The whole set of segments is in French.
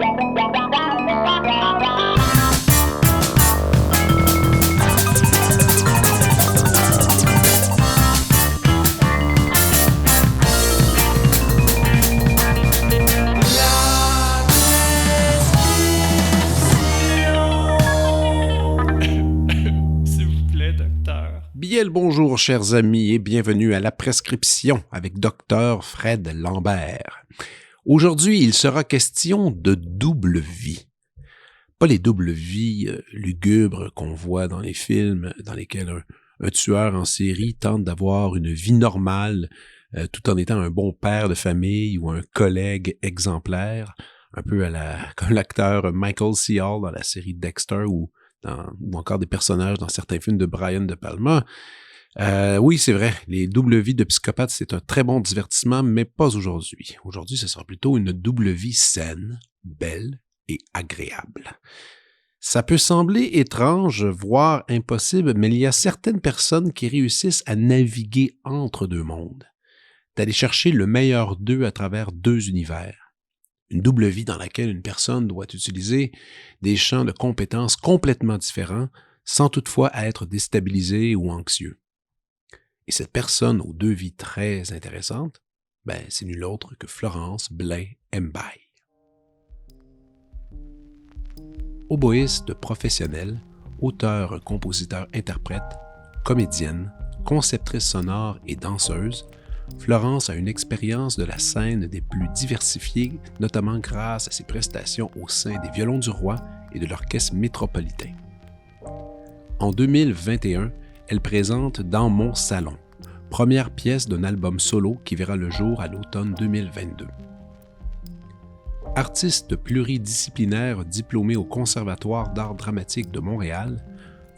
Bien le bonjour, chers amis, et bienvenue à La Prescription avec Dr. Fred Lambert. Aujourd'hui, il sera question de double vie. Pas les doubles vies lugubres qu'on voit dans les films dans lesquels un tueur en série tente d'avoir une vie normale tout en étant un bon père de famille ou un collègue exemplaire, un peu comme l'acteur Michael C. Hall dans la série Dexter ou encore des personnages dans certains films de Brian De Palma. Oui, c'est vrai, les doubles vies de psychopathes, c'est un très bon divertissement, mais pas aujourd'hui. Aujourd'hui, ce sera plutôt une double vie saine, belle et agréable. Ça peut sembler étrange, voire impossible, mais il y a certaines personnes qui réussissent à naviguer entre deux mondes, d'aller chercher le meilleur d'eux à travers deux univers. Une double vie dans laquelle une personne doit utiliser des champs de compétences complètement différents, sans toutefois être déstabilisé ou anxieux. Et cette personne aux deux vies très intéressantes, c'est nul autre que Florence Blain-Mbaye. Oboïste professionnelle, auteure, compositeur, interprète, comédienne, conceptrice sonore et danseuse, Florence a une expérience de la scène des plus diversifiées, notamment grâce à ses prestations au sein des Violons du Roi et de l'Orchestre métropolitain. En 2021, elle présente Dans mon salon, première pièce d'un album solo qui verra le jour à l'automne 2022. Artiste pluridisciplinaire diplômée au Conservatoire d'art dramatique de Montréal,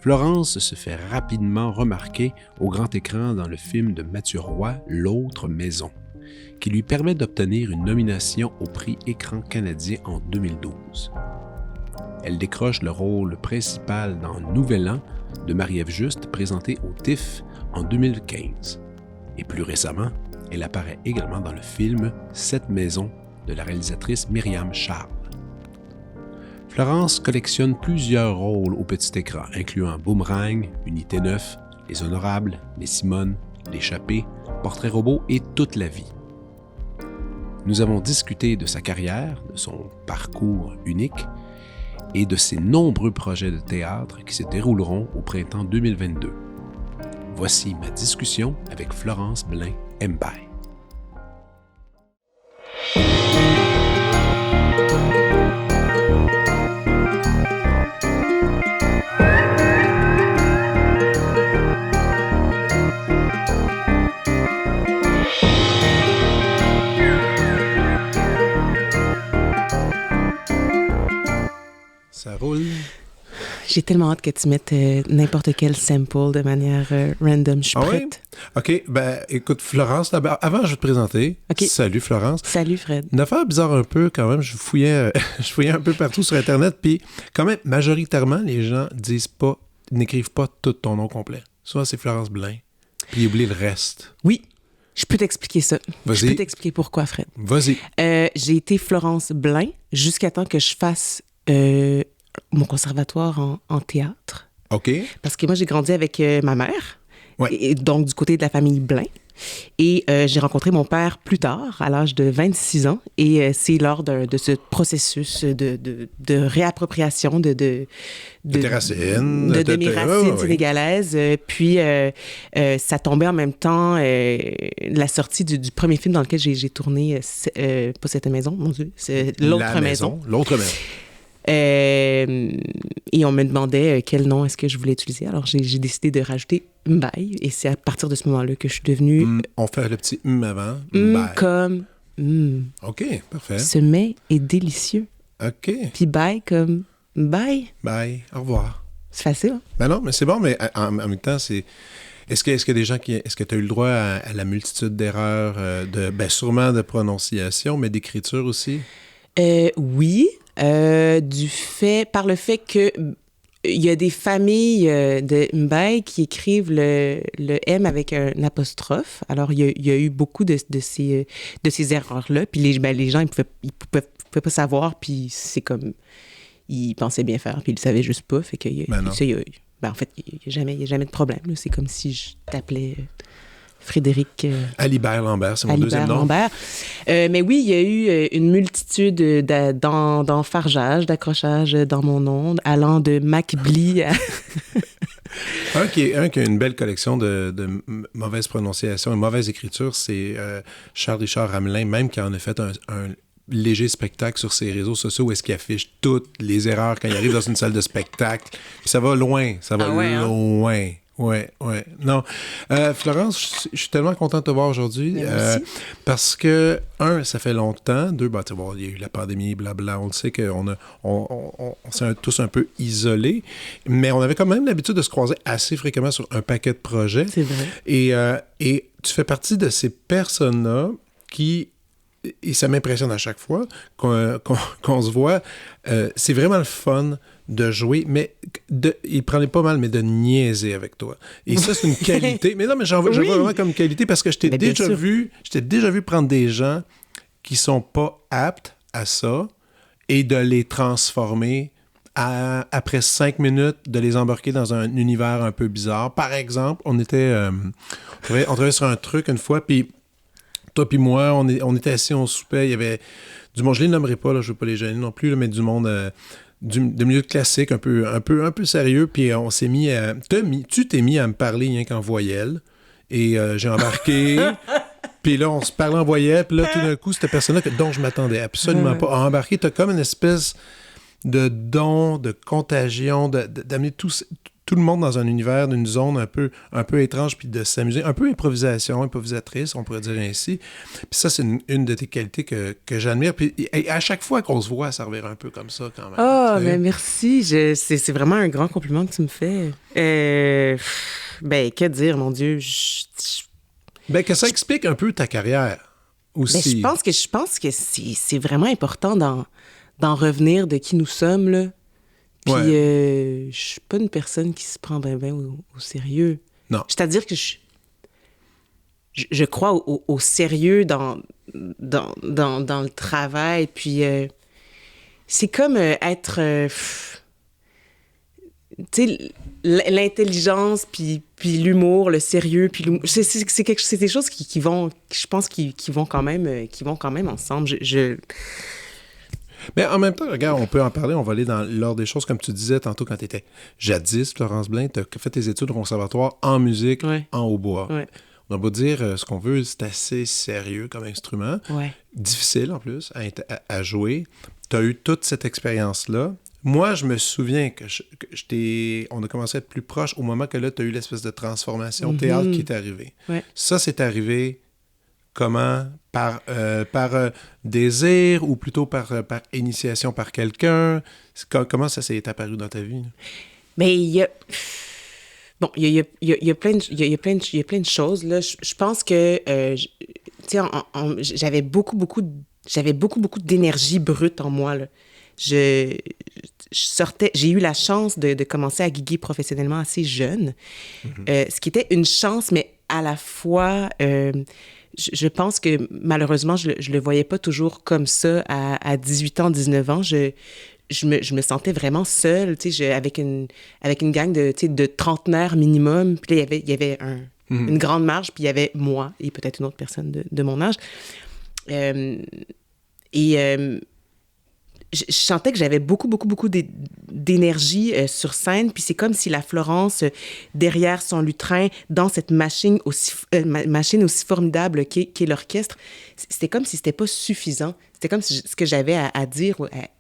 Florence se fait rapidement remarquer au grand écran dans le film de Mathieu Roy, L'autre maison, qui lui permet d'obtenir une nomination au prix Écran canadien en 2012. Elle décroche le rôle principal dans Nouvel An de Marie-Ève Juste, présenté au TIFF en 2015. Et plus récemment, elle apparaît également dans le film Cette maison de la réalisatrice Myriam Charles. Florence collectionne plusieurs rôles au petit écran, incluant Boomerang, Unité 9, Les Honorables, Les Simones, L'Échappée, Portrait robot et Toute la vie. Nous avons discuté de sa carrière, de son parcours unique et de ses nombreux projets de théâtre qui se dérouleront au printemps 2022. Voici ma discussion avec Florence Blain-Mbaye. Ça roule. J'ai tellement hâte que tu mettes n'importe quel sample de manière random. Je suis prête. Oui? OK. Écoute, Florence, avant, je vais te présenter. Okay. Salut, Florence. Salut, Fred. Une affaire bizarre un peu, quand même. Je fouillais un peu partout sur Internet, puis quand même, majoritairement, les gens n'écrivent pas tout ton nom complet. Soit c'est Florence Blain, puis ils oublient le reste. Oui. Je peux t'expliquer ça. Vas-y. Je peux t'expliquer pourquoi, Fred. Vas-y. J'ai été Florence Blain jusqu'à temps que je fasse mon conservatoire en théâtre. OK. Parce que moi, j'ai grandi avec ma mère, ouais. Et donc du côté de la famille Blain. Et j'ai rencontré mon père plus tard, à l'âge de 26 ans. Et c'est lors de ce processus de réappropriation de tes racines. De mes racines sénégalaises. Puis ça tombait en même temps la sortie du premier film dans lequel j'ai tourné, pas Cette maison, mon Dieu, c'est L'autre maison. L'autre maison. Et on me demandait quel nom est-ce que je voulais utiliser. Alors, j'ai décidé de rajouter Mbaye. Et c'est à partir de ce moment-là que je suis devenue... on fait le petit avant. Comme... OK, parfait. Ce mets est délicieux. OK. Puis bye comme... Bye. Bye. Au revoir. C'est facile, hein? Ben non, mais c'est bon, mais en même temps, c'est... Est-ce que des gens est-ce que tu as eu le droit à la multitude d'erreurs, sûrement de prononciation, mais d'écriture aussi? Oui. Par le fait que il y a des familles de Mbaye qui écrivent le M avec un apostrophe. Alors, il y a eu beaucoup de ces erreurs-là. Puis les gens, ils pouvaient pas savoir. Puis c'est comme... Ils pensaient bien faire, puis ils le savaient juste pas. Fait que en fait, il y a jamais de problème. Là. C'est comme si je t'appelais... Frédéric... Alibert Lambert, c'est mon deuxième nom. Lambert. Mais oui, il y a eu une multitude d'enfargeages, d'accrochages dans mon nom, allant de Macbly à... Un qui a une belle collection de mauvaises prononciations et mauvaise écriture, c'est Charles-Richard Ramelin, même qui en a fait un léger spectacle sur ses réseaux sociaux où est-ce qu'il affiche toutes les erreurs quand il arrive dans une salle de spectacle. Puis ça va loin, loin. Hein? Ouais. Non. Florence, je suis tellement content de te voir aujourd'hui. Parce que, ça fait longtemps. Deux, il y a eu la pandémie, blabla. On le sait qu'on s'est tous un peu isolés. Mais on avait quand même l'habitude de se croiser assez fréquemment sur un paquet de projets. C'est vrai. Et tu fais partie de ces personnes-là qui... Et ça m'impressionne à chaque fois qu'on se voit. C'est vraiment le fun de jouer, mais il prenait pas mal, mais de niaiser avec toi. Et ça, c'est une qualité. Mais non, mais j'en vois vraiment comme qualité parce que je t'ai déjà vu prendre des gens qui sont pas aptes à ça et de les transformer après 5 minutes, de les embarquer dans un univers un peu bizarre. Par exemple, on travaillait sur un truc une fois, puis toi puis moi, on était assis, on soupait, il y avait du monde, je les nommerai pas, là, je veux pas les gêner non plus, là, mais du monde de milieu classique, un peu sérieux, puis on s'est mis à... Tu t'es mis à me parler rien qu'en voyelle, et j'ai embarqué, puis là, on se parlait en voyelle, puis là, tout d'un coup, cette personne-là dont je m'attendais absolument pas à embarquer, t'as comme une espèce de don, de contagion, d'amener tout le monde dans un univers, d'une zone un peu étrange, puis de s'amuser. Un peu improvisatrice, on pourrait dire ainsi. Puis ça, c'est une de tes qualités que j'admire. Puis à chaque fois qu'on se voit, ça revient un peu comme ça, quand même. Oh, mais merci. C'est vraiment un grand compliment que tu me fais. Que dire, mon Dieu? Que ça explique un peu ta carrière aussi. Je pense que c'est vraiment important d'en revenir de qui nous sommes, là. Puis, je suis pas une personne qui se prend bien au sérieux. Non. C'est-à-dire que je crois au sérieux dans le travail. Puis, c'est comme être... tu sais, l'intelligence, puis l'humour, le sérieux, puis l'humour. C'est des choses qui vont... Je pense qui vont quand même ensemble. Mais en même temps, regarde, on peut en parler, on va aller dans l'ordre des choses, comme tu disais tantôt quand tu étais jadis, Florence Blain, tu as fait tes études au conservatoire en musique, en hautbois. Ouais. On a beau dire ce qu'on veut, c'est assez sérieux comme instrument. Ouais. Difficile en plus à jouer. Tu as eu toute cette expérience-là. Moi, je me souviens que on a commencé à être plus proche au moment que là, tu as eu l'espèce de transformation théâtre qui est arrivée. Ouais. Ça, c'est arrivé comment? Par désir ou plutôt par initiation par quelqu'un? Comment ça s'est apparu dans ta vie? Mais il y a plein de choses là. Je pense que j'avais beaucoup d'énergie brute en moi là. J'ai eu la chance de commencer à giguer professionnellement assez jeune, ce qui était une chance, mais à la fois je pense que malheureusement je le voyais pas toujours comme ça à 18 ans, 19 ans. Je me sentais vraiment seule, tu sais, avec une gang de trentenaires minimum. Puis là, il y avait une grande marge, puis il y avait moi et peut-être une autre personne de mon âge. Je sentais que j'avais beaucoup d'énergie sur scène, puis c'est comme si la Florence, derrière son lutrin, dans cette machine aussi formidable qu'est l'orchestre, c'était comme si c'était pas suffisant. C'était comme si ce que j'avais à dire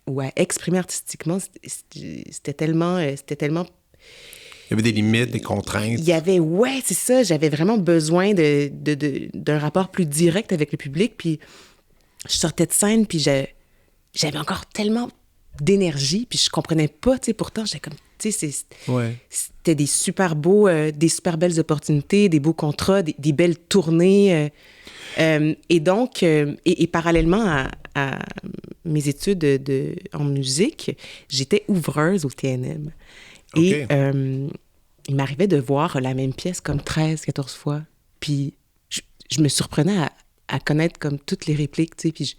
ou à exprimer artistiquement, c'était tellement... Il y avait des limites, des contraintes. Il y avait, c'est ça, j'avais vraiment besoin d'un rapport plus direct avec le public, puis je sortais de scène, puis j'avais encore tellement d'énergie, puis je comprenais pas, tu sais, pourtant, j'étais comme, tu sais, c'était des super belles opportunités, des beaux contrats, des belles tournées. Et donc, et parallèlement à mes études en musique, j'étais ouvreuse au TNM. Et il m'arrivait de voir la même pièce comme 13, 14 fois. Puis je me surprenais à connaître comme toutes les répliques, tu sais. Puis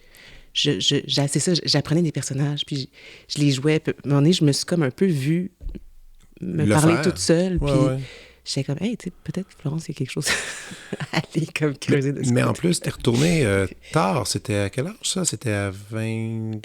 c'est ça, j'apprenais des personnages, puis je les jouais. Puis, à un moment donné, je me suis comme un peu vue me parler toute seule. Puis j'étais comme, hey, tu sais, peut-être que Florence, il y a quelque chose à aller comme creuser de ce Mais en plus, t'es retourné tard. C'était à quel âge, ça? C'était à 20...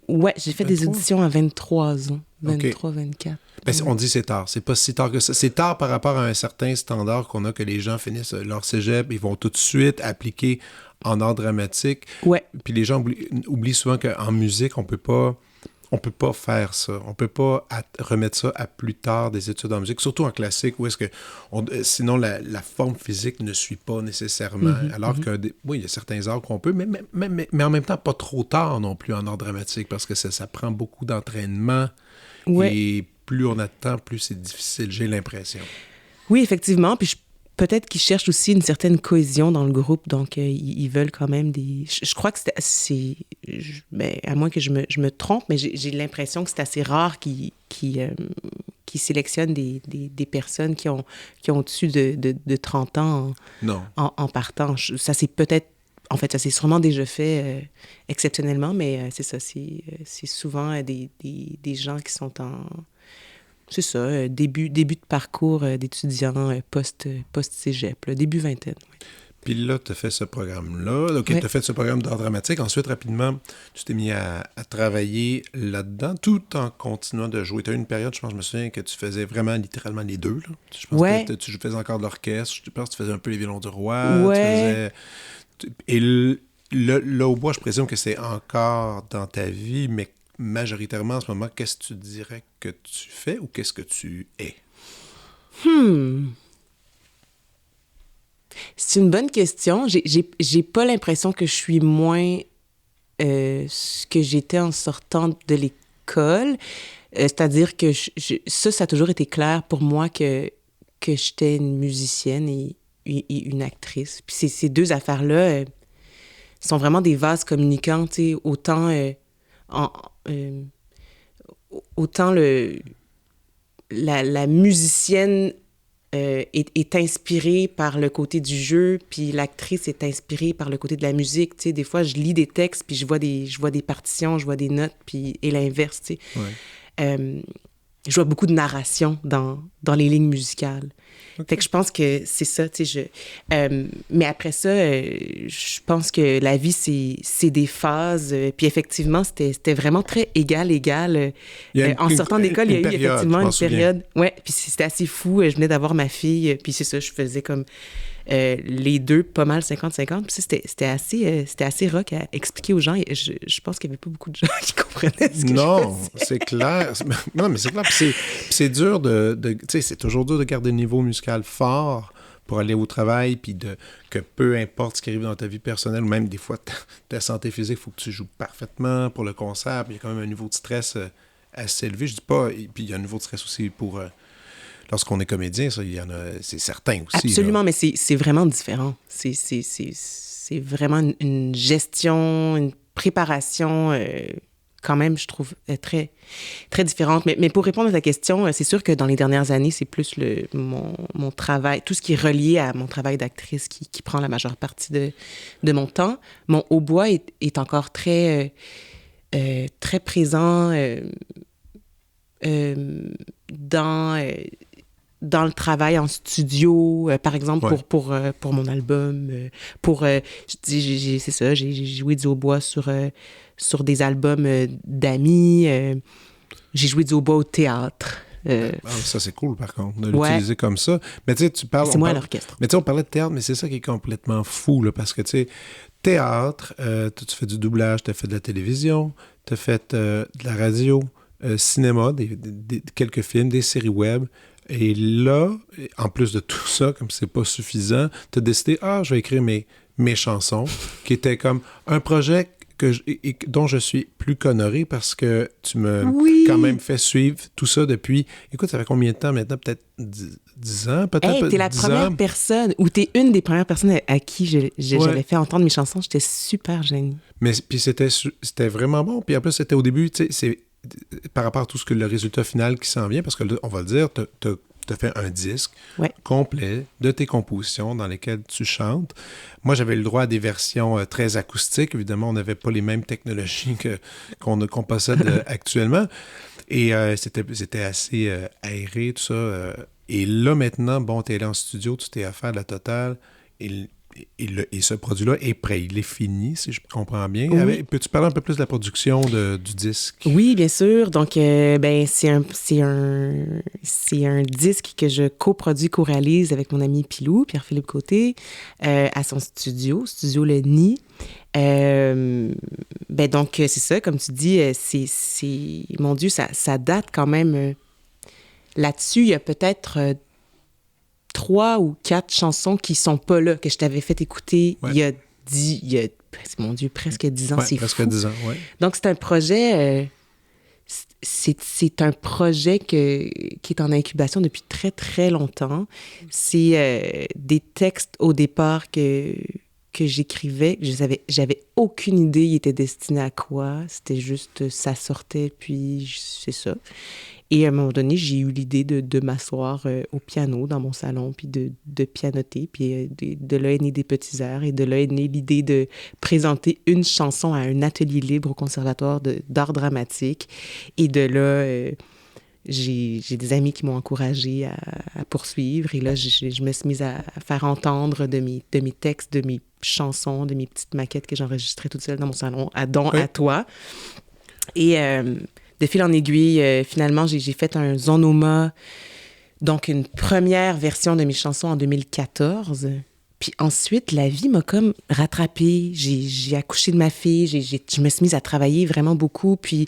Ouais, j'ai fait 23? Des auditions à 23 ans. 23, okay. 24. Ben, on dit c'est tard. C'est pas si tard que ça. C'est tard par rapport à un certain standard qu'on a, que les gens finissent leur cégep, ils vont tout de suite appliquer en art dramatique. Ouais. Puis les gens oublient souvent qu'en musique, on peut pas faire ça. On peut pas remettre ça à plus tard des études en musique, surtout en classique, où est-ce que sinon la forme physique ne suit pas nécessairement. Alors que oui, il y a certains arts qu'on peut, mais en même temps pas trop tard non plus en art dramatique, parce que ça prend beaucoup d'entraînement. Ouais. Et plus on attend, plus c'est difficile, j'ai l'impression. Oui, effectivement. Puis peut-être qu'ils cherchent aussi une certaine cohésion dans le groupe, donc ils veulent quand même des... Je crois que à moins que je me trompe, mais j'ai l'impression que c'est assez rare qu'ils sélectionnent des personnes qui ont au-dessus de 30 ans en partant. Ça s'est peut-être... En fait, ça s'est sûrement déjà fait exceptionnellement, mais c'est ça, c'est souvent des gens qui sont en... C'est ça, début de parcours d'étudiants post-cégep, début vingtaine. Oui. Puis là, tu as fait ce programme-là. OK, tu as fait ce programme d'art dramatique. Ensuite, rapidement, tu t'es mis à travailler là-dedans, tout en continuant de jouer. Tu as eu une période, je me souviens, que tu faisais vraiment littéralement les deux. Là. Je pense que tu faisais encore de l'orchestre. Je pense que tu faisais un peu les violons du roi. Ouais. Et là, au bois, je présume que c'est encore dans ta vie, mais majoritairement, en ce moment, qu'est-ce que tu dirais que tu fais ou qu'est-ce que tu es? C'est une bonne question. J'ai pas l'impression que je suis moins ce que j'étais en sortant de l'école. C'est-à-dire que ça a toujours été clair pour moi que j'étais une musicienne et une actrice. Puis ces deux affaires-là sont vraiment des vases communicants, tu sais, autant la musicienne est inspirée par le côté du jeu, puis l'actrice est inspirée par le côté de la musique. Tu sais, des fois, je lis des textes, puis je vois des partitions, je vois des notes, et l'inverse, tu sais. Ouais. Je vois beaucoup de narration dans les lignes musicales. Okay. Fait que je pense que c'est ça, tu sais. Mais après ça, je pense que la vie, c'est des phases. Puis effectivement, c'était vraiment très égal. En sortant d'école, il y a eu effectivement une période. Ouais, puis c'était assez fou. Je venais d'avoir ma fille, puis c'est ça, je faisais comme les deux, pas mal 50-50. Puis c'était assez rock à expliquer aux gens. Je pense qu'il n'y avait pas beaucoup de gens qui comprenaient ce que je faisais. C'est clair. Non, mais c'est clair. Puis c'est dur tu sais, c'est toujours dur de garder le niveau musical fort pour aller au travail, puis que peu importe ce qui arrive dans ta vie personnelle, ou même des fois ta santé physique, il faut que tu joues parfaitement pour le concert, puis il y a quand même un niveau de stress assez élevé. Je dis pas, et puis il y a un niveau de stress aussi pour... lorsqu'on est comédien, ça, il y en a, c'est certain aussi. Absolument, là. Mais c'est vraiment différent. C'est vraiment une gestion, une préparation... quand même, je trouve, très, très différente. Mais pour répondre à ta question, c'est sûr que dans les dernières années, c'est plus mon travail, tout ce qui est relié à mon travail d'actrice qui prend la majeure partie de mon temps. Mon hautbois est encore très, très présent dans le travail en studio, par exemple, pour mon album. C'est ça, j'ai joué du hautbois sur des albums d'amis. J'ai joué du hautbois au théâtre. Ça, c'est cool, par contre, de l'utiliser comme ça. Mais tu sais, tu parles... C'est moi à l'orchestre. Mais tu sais, on parlait de théâtre, mais c'est ça qui est complètement fou, là, parce que, tu sais, théâtre, tu fais du doublage, tu as fait de la télévision, tu as fait de la radio, cinéma, quelques films, des séries web. Et là, en plus de tout ça, comme c'est pas suffisant, tu as décidé, je vais écrire mes chansons, qui était comme un projet dont je suis plus qu'honoré parce que tu m'as quand même fait suivre tout ça depuis... Écoute, ça fait combien de temps maintenant? Peut-être 10 ans, peut-être? Hey, t'es la première personne, ou t'es une des premières personnes à qui j'avais fait entendre mes chansons. J'étais super gênée. Mais puis c'était vraiment bon. Puis en plus, c'était au début, tu sais, par rapport à tout ce que le résultat final qui s'en vient, parce que là, on va le dire, t'as fait un disque complet de tes compositions dans lesquelles tu chantes. Moi, j'avais le droit à des versions très acoustiques. Évidemment, on n'avait pas les mêmes technologies qu'on possède actuellement. Et c'était assez aéré, tout ça. Et là, maintenant, bon, t'es là en studio, tu t'es à faire la totale. Et ce produit-là est prêt. Il est fini, si je comprends bien. Oui. Peux-tu parler un peu plus de la production du disque? Oui, bien sûr. Donc, c'est un disque que je co-réalise avec mon ami Pilou, Pierre-Philippe Côté, à son studio Le Nid. Donc, c'est ça, comme tu dis, mon Dieu, ça date quand même. Là-dessus, il y a peut-être 3 ou 4 chansons qui sont pas là, que je t'avais fait écouter il y a, mon Dieu, presque 10 ans, c'est presque fou. 10 ans, oui. Donc, c'est un projet... c'est un projet qui est en incubation depuis très, très longtemps. C'est des textes, au départ, que j'écrivais. J'avais aucune idée il était destiné à quoi. C'était juste, ça sortait, puis c'est ça. Et à un moment donné, j'ai eu l'idée de m'asseoir au piano dans mon salon, puis de pianoter, puis de là est né des petits airs, et de là est née l'idée de présenter une chanson à un atelier libre au Conservatoire d'art dramatique. Et de là, j'ai des amis qui m'ont encouragée à poursuivre. Et là, je me suis mise à faire entendre de mes textes, de mes chansons, de mes petites maquettes que j'enregistrais toute seule dans mon salon, à toi. Et... de fil en aiguille, finalement, j'ai fait un Zonoma, donc une première version de mes chansons en 2014. Puis ensuite, la vie m'a comme rattrapée. J'ai accouché de ma fille, je me suis mise à travailler vraiment beaucoup. Puis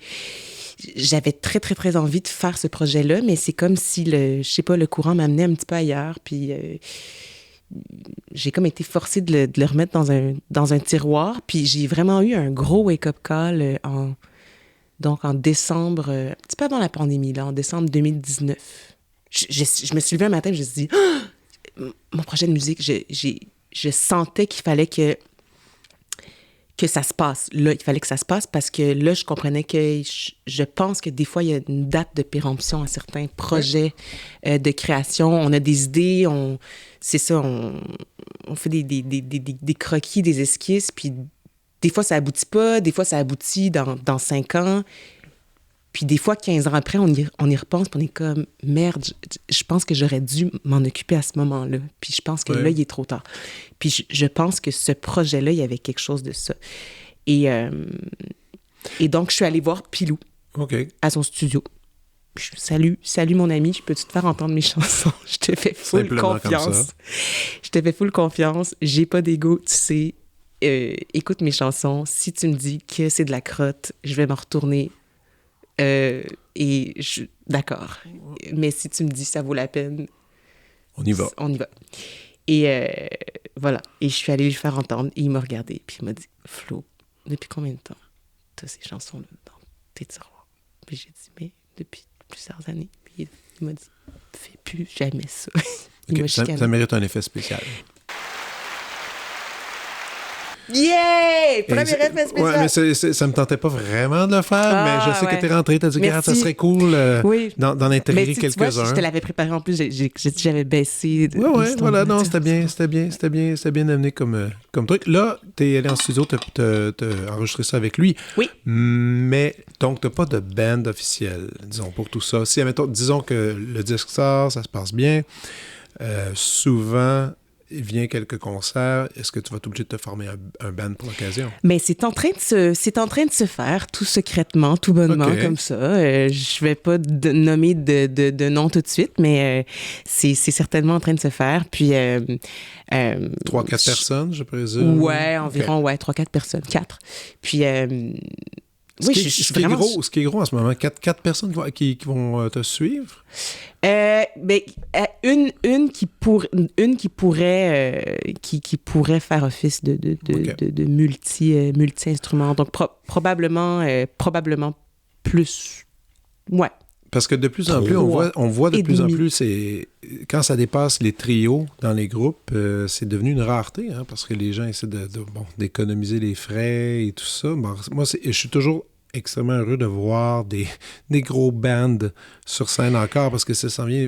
j'avais très, très, très envie de faire ce projet-là, mais c'est comme si, le courant m'amenait un petit peu ailleurs. Puis j'ai comme été forcée de le remettre dans un tiroir. Puis j'ai vraiment eu un gros wake-up call Donc, en décembre, un petit peu avant la pandémie, là, en décembre 2019, je me suis levée un matin et je me suis dit mon projet de musique, je sentais qu'il fallait que ça se passe. Là, il fallait que ça se passe parce que là, je comprenais que je pense que des fois, il y a une date de péremption à certains projets de création. On a des idées, on fait des croquis, des esquisses, puis des fois, ça aboutit pas. Des fois, ça aboutit dans 5 ans. Puis des fois, 15 ans après, on y repense, puis on est comme, merde, je pense que j'aurais dû m'en occuper à ce moment-là. Puis je pense que là, il est trop tard. Puis je pense que ce projet-là, il y avait quelque chose de ça. Et donc, je suis allée voir Pilou à son studio. Salut mon ami, je peux-tu te faire entendre mes chansons? Je te fais full confiance. Je te fais full confiance. J'ai pas d'ego, tu sais. Écoute mes chansons. Si tu me dis que c'est de la crotte, je vais m'en retourner. D'accord. Mais si tu me dis ça vaut la peine, on y va. Et voilà. Et je suis allée lui faire entendre. Et il m'a regardé. Puis il m'a dit, Flo, depuis combien de temps t'as ces chansons-là dans tes tiroirs? Puis j'ai dit, mais depuis plusieurs années. Puis il m'a dit, fais plus jamais ça. Ça mérite un effet spécial. Yeah! Premier effet spécial! Ouais, mais ça me tentait pas vraiment de le faire, mais je sais que t'es rentré, t'as dit que ça serait cool d'en intégrer quelques-uns. Je te l'avais préparé en plus, j'avais baissé. Voilà, non, c'était bien amené comme truc. Là, t'es allé en studio, t'as enregistré ça avec lui. Oui. Mais, donc, t'as pas de band officielle, disons, pour tout ça. Si, admettons, disons que le disque sort, ça se passe bien, souvent... il vient quelques concerts, est-ce que tu vas t'obliger de te former un band pour l'occasion? Mais c'est en train de se faire tout secrètement, tout bonnement, comme ça. Je vais pas nommer de nom tout de suite, mais c'est certainement en train de se faire. Puis 3-4 personnes, je présume? Ouais, environ, 3-4 personnes, 4. Puis ce qui est gros en ce moment, 4 personnes qui vont te suivre? Une qui pourrait faire office de multi-instruments. Donc, probablement plus. Ouais. Parce que de plus en plus, on voit de plus en plus, quand ça dépasse les trios dans les groupes, c'est devenu une rareté, hein, parce que les gens essaient d'économiser les frais et tout ça. Bon, moi, je suis toujours extrêmement heureux de voir des gros bands sur scène encore parce que ça s'en vient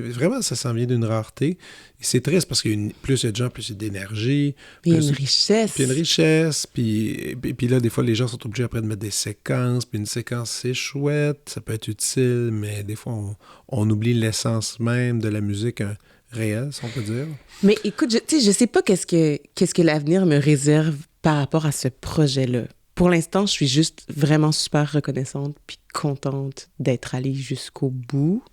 d'une rareté. Et c'est triste parce que plus il y a de gens, plus il y a d'énergie. Il y a une richesse. Puis une richesse. Puis là, des fois, les gens sont obligés après de mettre des séquences. Puis une séquence, c'est chouette, ça peut être utile, mais des fois, on oublie l'essence même de la musique réelle, si on peut dire. Mais écoute, je sais pas qu'est-ce que l'avenir me réserve par rapport à ce projet-là. Pour l'instant, je suis juste vraiment super reconnaissante puis contente d'être allée jusqu'au bout.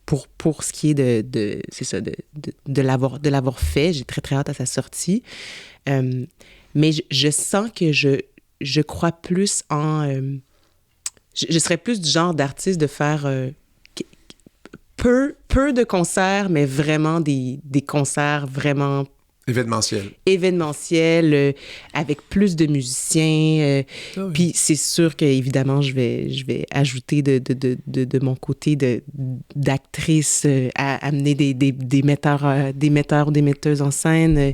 Pour ce qui est c'est ça, de l'avoir fait. J'ai très, très hâte à sa sortie. Mais je sens que je crois plus en... je serais plus du genre d'artiste de faire peu de concerts, mais vraiment des concerts vraiment... événementiel, avec plus de musiciens. Oui. Puis c'est sûr qu'évidemment, je vais ajouter de mon côté d'actrice à amener des metteurs ou des metteuses en scène.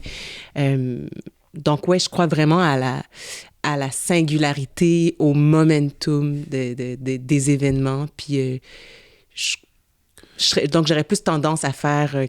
Donc, ouais, je crois vraiment à la singularité, au momentum des événements. Puis donc, j'aurais plus tendance à faire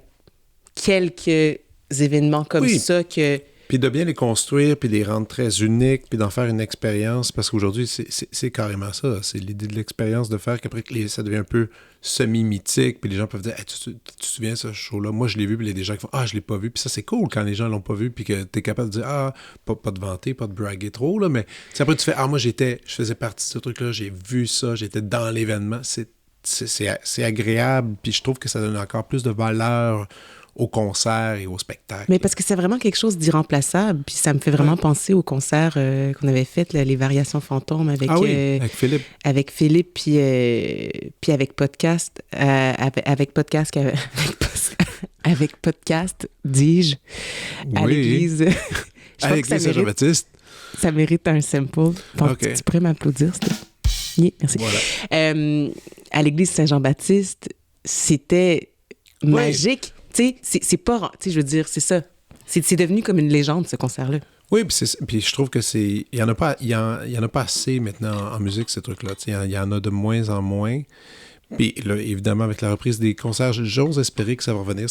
quelques événements comme ça que... Puis de bien les construire, puis les rendre très uniques, puis d'en faire une expérience, parce qu'aujourd'hui, c'est carrément ça. C'est l'idée de l'expérience de faire qu'après ça devient un peu semi-mythique, puis les gens peuvent dire hey, tu te souviens ce show-là? Moi, je l'ai vu, puis il y a des gens qui font je l'ai pas vu. Puis ça, c'est cool quand les gens l'ont pas vu, puis que tu es capable de dire pas de vanter, pas de braguer trop, là, mais après, tu fais moi, je faisais partie de ce truc-là, j'ai vu ça, j'étais dans l'événement. C'est agréable, puis je trouve que ça donne encore plus de valeur au concert et au spectacle. Mais parce que c'est vraiment quelque chose d'irremplaçable. Puis ça me fait vraiment penser au concert qu'on avait fait, là, les Variations fantômes avec Philippe. Avec Philippe, puis avec podcast. Avec podcast, dis-je, à l'église. À l'église Saint-Jean-Baptiste. Ça mérite un sample. Donc, tu pourrais m'applaudir, s'il te plaît. Yeah, merci. Voilà. À l'église Saint-Jean-Baptiste, c'était magique. Tu sais, c'est pas... Tu sais, je veux dire, c'est ça. C'est devenu comme une légende, ce concert-là. Oui, puis je trouve que c'est... Il y en a pas assez maintenant en musique, ces trucs-là. Il y en a de moins en moins. Puis là, évidemment, avec la reprise des concerts, j'ose espérer que ça va revenir,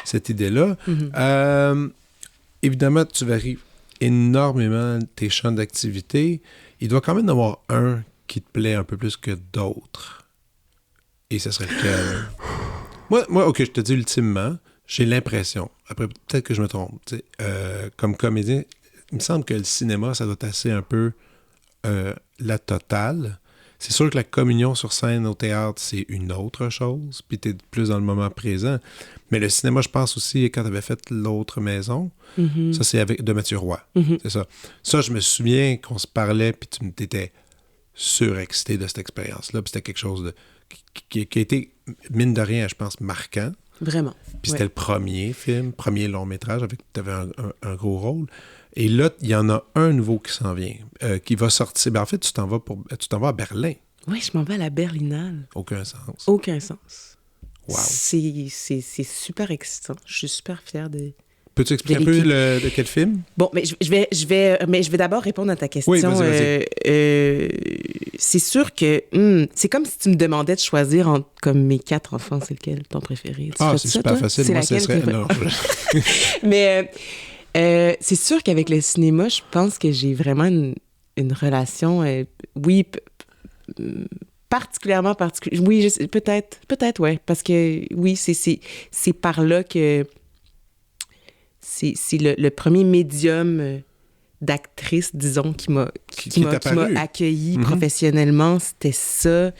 cette idée-là. Mm-hmm. Évidemment, tu varies énormément tes champs d'activité. Il doit quand même y en avoir un qui te plaît un peu plus que d'autres. Et ce serait lequel? Moi, OK, je te dis ultimement, j'ai l'impression, après peut-être que je me trompe, comme comédien, il me semble que le cinéma, ça doit tasser un peu la totale. C'est sûr que la communion sur scène au théâtre, c'est une autre chose, puis t'es plus dans le moment présent. Mais le cinéma, je pense aussi, quand t'avais fait L'autre maison, ça c'est de Mathieu Roy, c'est ça. Ça, je me souviens qu'on se parlait, puis t'étais surexcité de cette expérience-là, puis c'était quelque chose qui a été, mine de rien, je pense, marquant. Vraiment. Puis c'était le premier long métrage, avec t'avais un gros rôle. Et là, il y en a un nouveau qui s'en vient, qui va sortir. Ben, en fait, tu t'en vas à Berlin. Oui, je m'en vais à la Berlinale. Aucun sens. Aucun sens. Wow. C'est super excitant. Je suis super fière de... Peux-tu expliquer un peu de quel film? Bon, mais je vais d'abord répondre à ta question. Oui, vas-y. C'est sûr que c'est comme si tu me demandais de choisir entre comme mes 4 enfants, c'est lequel ton préféré? C'est super facile. Moi, ce serait... Non. Mais c'est sûr qu'avec le cinéma, je pense que j'ai vraiment une relation, particulièrement oui, peut-être, ouais, parce que oui, c'est par là que c'est le premier médium d'actrice, disons, qui m'a accueilli professionnellement. C'était ça.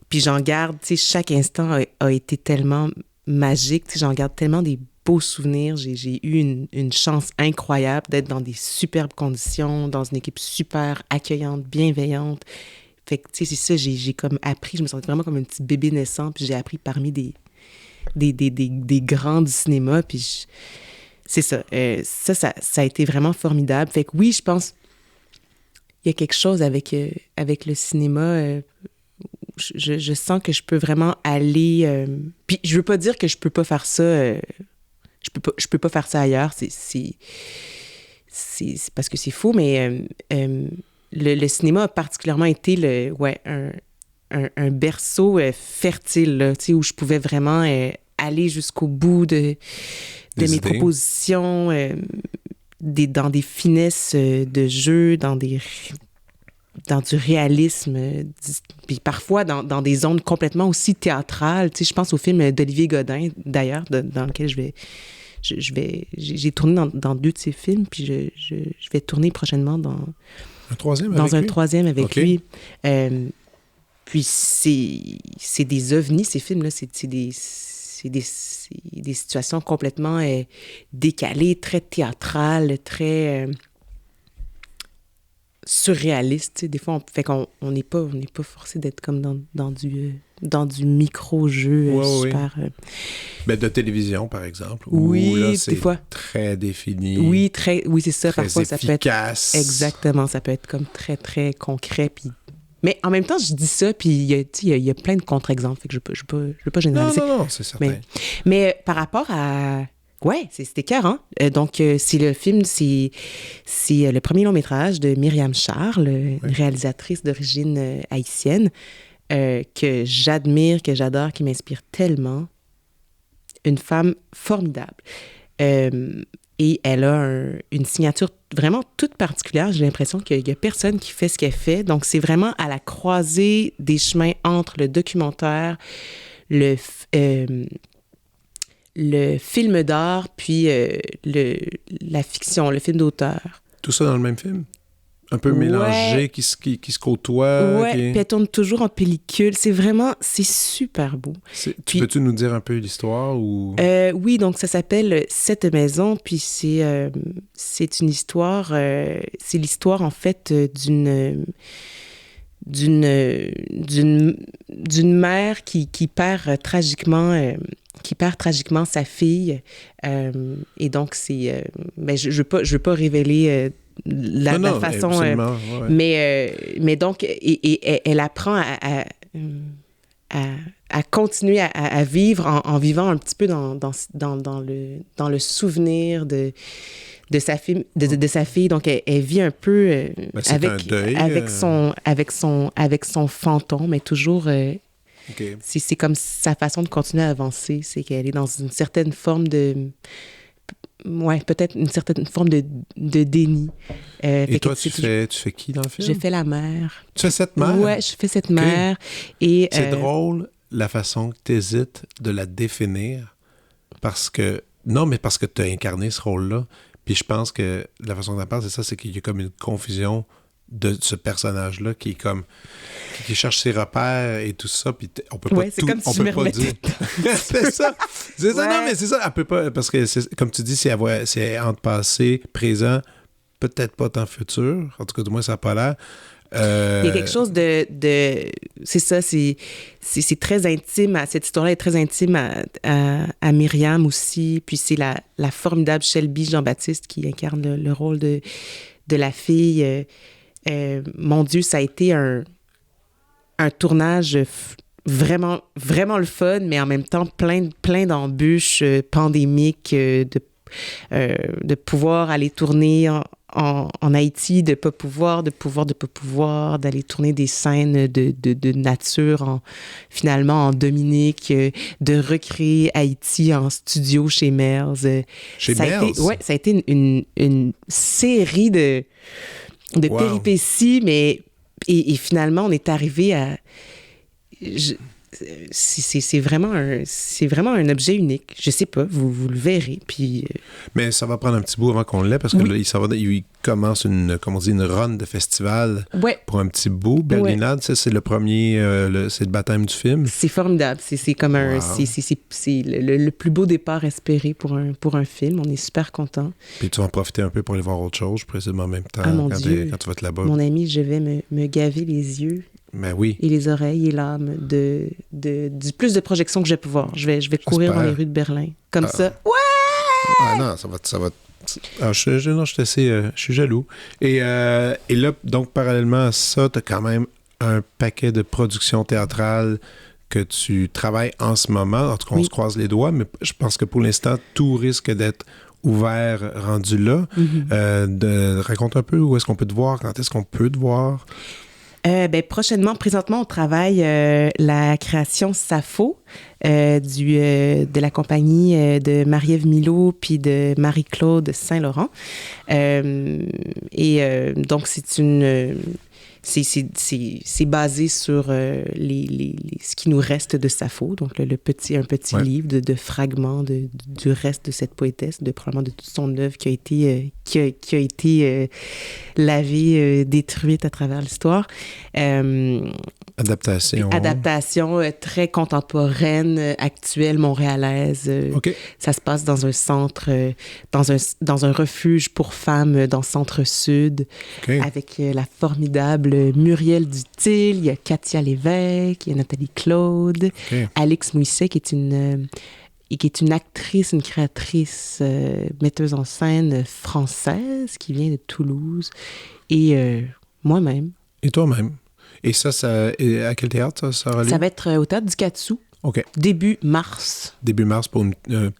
Puis j'en garde, tu sais, chaque instant a été tellement magique. Tu sais, j'en garde tellement des beaux souvenirs. J'ai eu une chance incroyable d'être dans des superbes conditions, dans une équipe super accueillante, bienveillante. Fait que, tu sais, c'est ça, j'ai comme appris, je me sentais vraiment comme un petit bébé naissant, puis j'ai appris parmi des grands du cinéma, puis c'est ça. Ça a été vraiment formidable. Fait que oui, je pense il y a quelque chose avec le cinéma. Je sens que je peux vraiment aller... Puis je veux pas dire que je peux pas faire ça... je peux pas faire ça ailleurs. C'est parce que c'est faux, mais le cinéma a particulièrement été un berceau fertile, là, où je pouvais vraiment aller jusqu'au bout de mes idées. propositions, dans des finesses de jeu, dans du réalisme, puis parfois dans des zones complètement aussi théâtrales. Je pense au film d'Olivier Godin, d'ailleurs, dans lequel j'ai tourné dans 2 de ses films, puis je vais tourner prochainement dans un troisième avec lui. Puis c'est des ovnis, ces films-là. C'est des situations complètement décalées, très théâtrales, très surréalistes. Des fois, on n'est pas forcé d'être comme dans du micro-jeu super... de télévision, par exemple. Oui, où, là, c'est des fois. très défini. Oui, c'est ça. Très parfois, efficace. Ça peut être... Exactement, ça peut être comme très, très concret, puis... Mais en même temps, je dis ça, puis il y a plein de contre-exemples, fait que je veux pas généraliser. Non, c'est certain. Mais par rapport à... Ouais, c'était écœurant. Donc, c'est le film, c'est le premier long-métrage de Myriam Charles, une réalisatrice d'origine haïtienne, que j'admire, que j'adore, qui m'inspire tellement. Une femme formidable. Et elle a une signature vraiment toute particulière. J'ai l'impression qu'il n'y a personne qui fait ce qu'elle fait. Donc, c'est vraiment à la croisée des chemins entre le documentaire, le film d'art, puis la fiction, le film d'auteur. Tout ça dans le même film? Un peu mélangé, qui se côtoient. Oui, puis elle tourne toujours en pellicule. C'est super beau. Peux-tu nous dire un peu l'histoire? Ou... oui, donc ça s'appelle Cette maison, puis c'est une histoire... c'est l'histoire, en fait, d'une mère qui perd tragiquement... sa fille. Et donc, c'est... je veux pas révéler la façon... mais donc, elle apprend à continuer à vivre en vivant un petit peu dans le souvenir de sa fille. Sa fille. Donc, elle vit un peu avec son fantôme, mais toujours... Okay. C'est comme sa façon de continuer à avancer, c'est qu'elle est dans une certaine forme de... Ouais, peut-être une certaine forme de déni. Et toi, tu fais qui dans le film? Je fais la mère. Tu fais cette mère? Ouais, je fais cette mère. Et, c'est drôle la façon que tu hésites de la définir parce que... Non, mais parce que tu as incarné ce rôle-là. Puis je pense que la façon dont tu parles, c'est ça, c'est qu'il y a comme une confusion de ce personnage-là qui est comme... qui cherche ses repères et tout ça, puis on peut pas c'est comme si je me remettais c'est ça. C'est ça, non, mais c'est ça. Elle peut pas... Parce que, comme tu dis, c'est entre passé, présent, peut-être pas tant futur. En tout cas, du moins, ça n'a pas l'air. Il y a quelque chose de c'est ça, c'est très intime. Cette histoire-là est très intime à Myriam aussi. Puis c'est la formidable Shelby Jean-Baptiste qui incarne le rôle de la fille. Mon Dieu, ça a été un tournage vraiment, vraiment le fun, mais en même temps plein d'embûches pandémiques, de pouvoir aller tourner en Haïti, de pas pouvoir, d'aller tourner des scènes de nature finalement en Dominique, de recréer Haïti en studio chez Merz. Chez Merz? Oui, ça a été une série de péripéties, mais et finalement, on est arrivé à... C'est vraiment un objet unique. Je sais pas, vous le verrez. Puis, mais ça va prendre un petit bout avant qu'on l'ait, parce que là, il commence une run de festival pour un petit bout. Berlinade, ça, c'est le premier, c'est le baptême du film. C'est formidable. C'est comme c'est le plus beau départ espéré pour un film. On est super contents. Puis tu vas en profiter un peu pour aller voir autre chose, précisément en même temps, quand tu vas être là-bas. Mon ami, je vais me gaver les yeux. Ben oui. Et les oreilles et l'âme du plus de projections que je vais pouvoir. Je vais courir dans les rues de Berlin. Comme ça. Ouais! Ah non, ça va... Ah, je suis jaloux. Et là, donc, parallèlement à ça, tu as quand même un paquet de productions théâtrales que tu travailles en ce moment. En tout cas, on se croise les doigts, mais je pense que pour l'instant, tout risque d'être ouvert rendu là. Raconte un peu où est-ce qu'on peut te voir, quand est-ce qu'on peut te voir? Prochainement, présentement, on travaille la création Sappho de la compagnie de Marie-Ève Milot puis de Marie-Claude Saint-Laurent. Donc, c'est basé sur ce qui nous reste de Sappho, donc un petit livre de fragments du reste de cette poétesse, probablement de toute son œuvre qui a été lavée, détruite à travers l'histoire. Adaptation très contemporaine, actuelle, montréalaise. OK. Ça se passe dans un centre, dans un refuge pour femmes dans le centre-sud, OK. avec la formidable Muriel Dutil, il y a Katia Lévesque, il y a Nathalie Claude, OK. Alix Mouisset, qui est une actrice, une créatrice, metteuse en scène française qui vient de Toulouse, et moi-même. Et toi-même. Et ça, à quel théâtre ça aura lieu? Ça va être au Théâtre du Katsu. OK. Début mars. Début mars pour